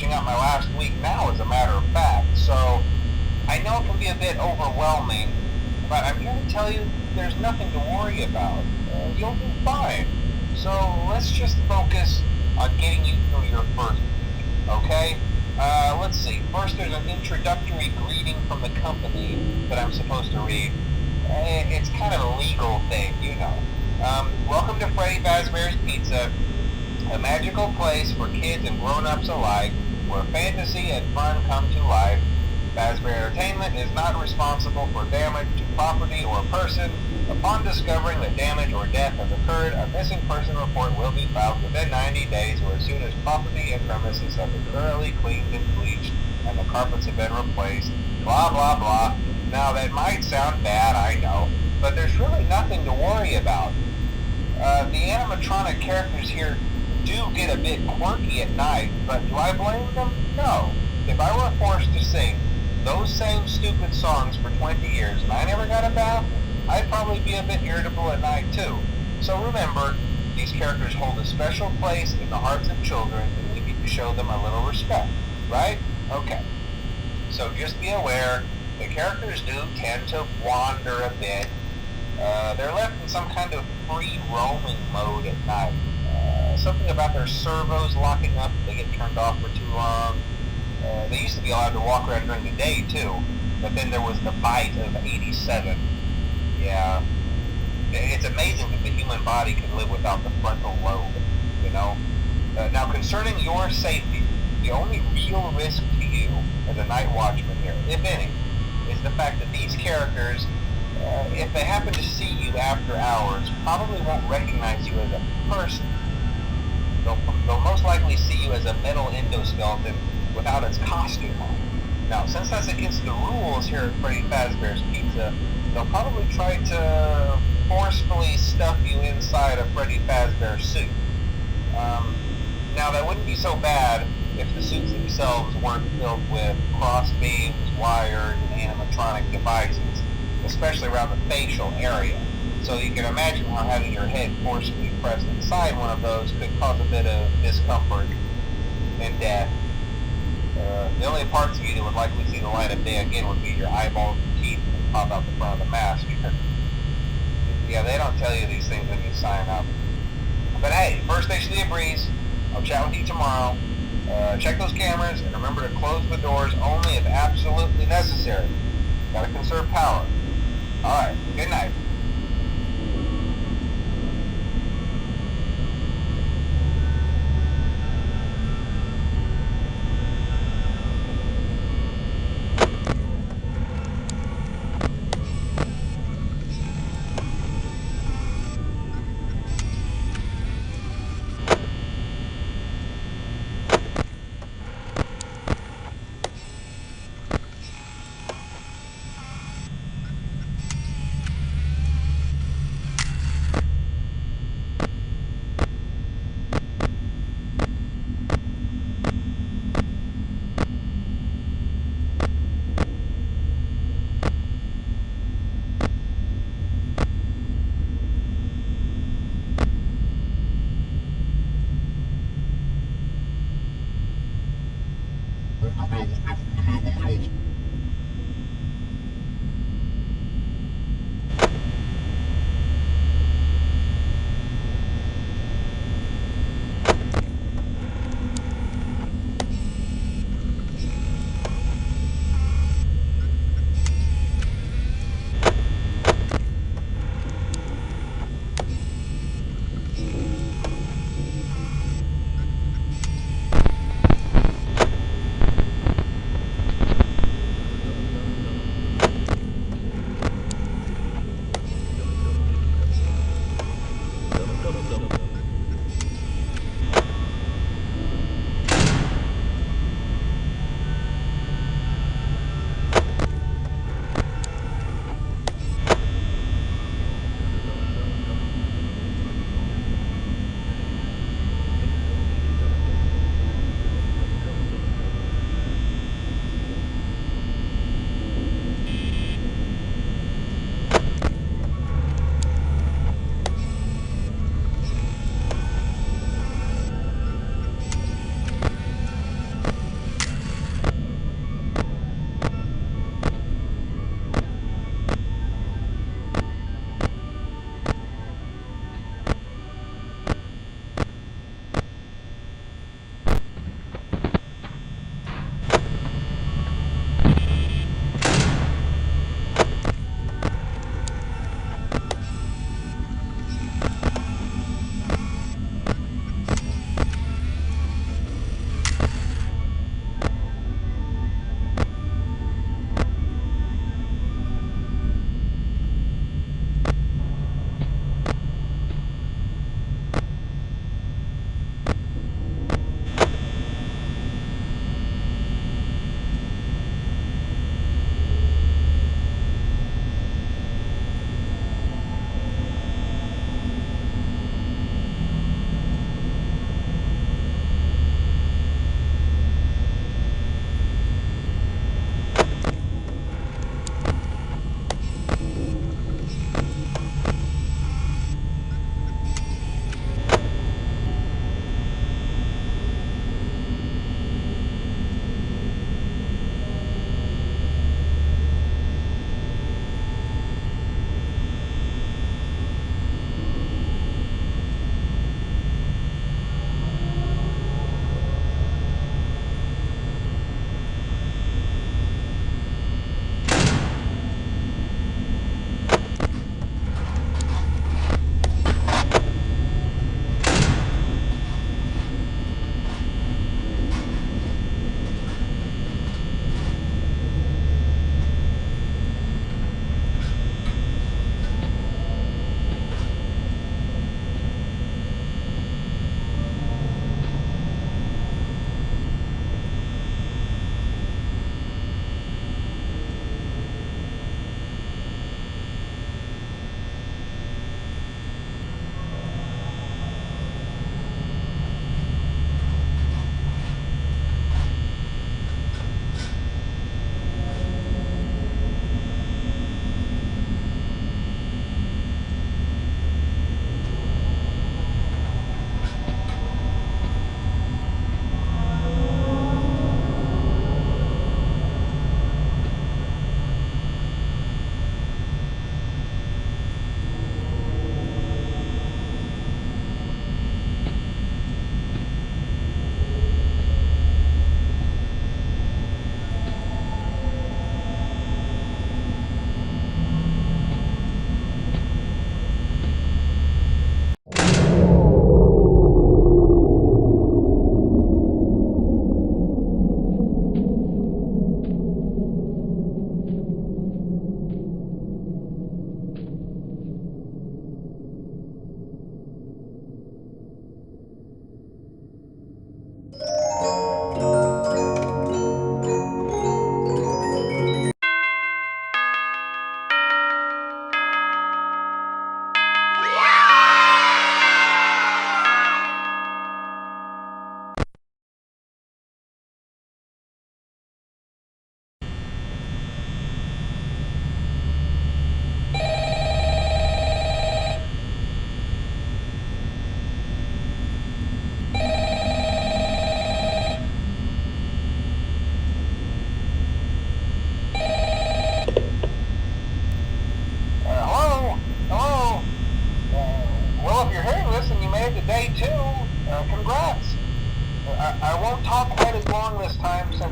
finishing up my last week now, as a matter of fact. So I know it can be a bit overwhelming, but I'm here to tell you there's nothing to worry about. You'll do fine. So let's just focus on getting you through your first week, okay? Let's see. First, there's an introductory greeting from the company that I'm supposed to read. It's kind of a legal thing, you know. Welcome to Fazbears Pizza, a magical place for kids and grown-ups alike, where fantasy and fun come to life. Fazbear Entertainment is not responsible for damage to property or person. Upon discovering that damage or death has occurred, a missing person report will be filed within 90 days or as soon as property and premises have been thoroughly cleaned and bleached and the carpets have been replaced. Blah, blah, blah. Now, that might sound bad, I know, but there's really nothing to worry about. The animatronic characters here do get a bit quirky at night, but do I blame them? No. If I were forced to sing those same stupid songs for 20 years and I never got a bath, I'd probably be a bit irritable at night too. So remember, these characters hold a special place in the hearts of children and we need to show them a little respect, right? Okay. So just be aware, the characters do tend to wander a bit. They're left in some kind of free roaming mode at night. Something about their servos locking up if they get turned off for too long. They used to be allowed to walk around during the day too, but then there was the bite of 87. Yeah, it's amazing that the human body can live without the frontal lobe, you know? Now, concerning your safety, the only real risk to you as a night watchman here, if any, is the fact that these characters, if they happen to see you after hours, probably won't recognize you as a person. They'll most likely see you as a metal endoskeleton without its costume on. Now, since that's against the rules here at Freddy Fazbear's Pizza, they'll probably try to forcefully stuff you inside a Freddy Fazbear suit. Now, that wouldn't be so bad if the suits themselves weren't filled with cross beams, wired, and animatronic devices, especially around the facial area. So you can imagine how having your head forcefully pressed inside one of those could cause a bit of discomfort and death. The only parts of you that would likely see the light of day again would be your eyeballs and teeth that pop out the front of the mask. Yeah, they don't tell you these things when you sign up. But hey, first station of the breeze. I'll chat with you tomorrow. Check those cameras and remember to close the doors only if absolutely necessary. Gotta conserve power. Alright, good night.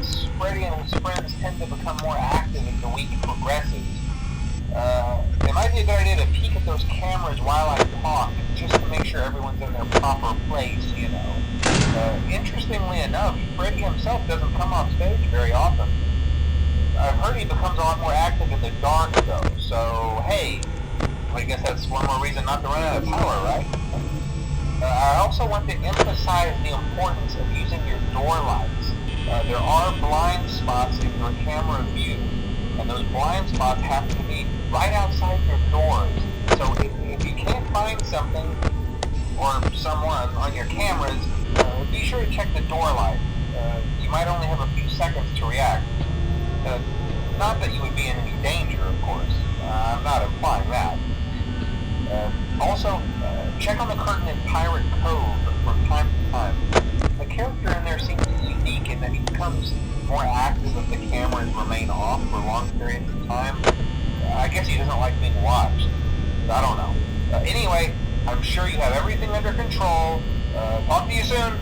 since Freddy and his friends tend to become more active as the week progresses, it might be a good idea to peek at those cameras while I talk, just to make sure everyone's in their proper place, you know. Interestingly enough, Freddy himself doesn't come off stage very often. I've heard he becomes a lot more active in the dark, though, so hey, I guess that's one more reason not to run out of power, right? I also want to emphasize the importance of using your door lights. There are blind spots in your camera view, and those blind spots have to be right outside your doors. So if you can't find something or someone on your cameras, be sure to check the door light. You might only have a few seconds to react. Not that you would be in any danger, of course. I'm not implying that. Also, check on the curtain in Pirate Cove from time to time. The character in there seems unique in that he becomes more active if the cameras remain off for long periods of time. I guess he doesn't like being watched. I don't know. Anyway, I'm sure you have everything under control. Talk to you soon.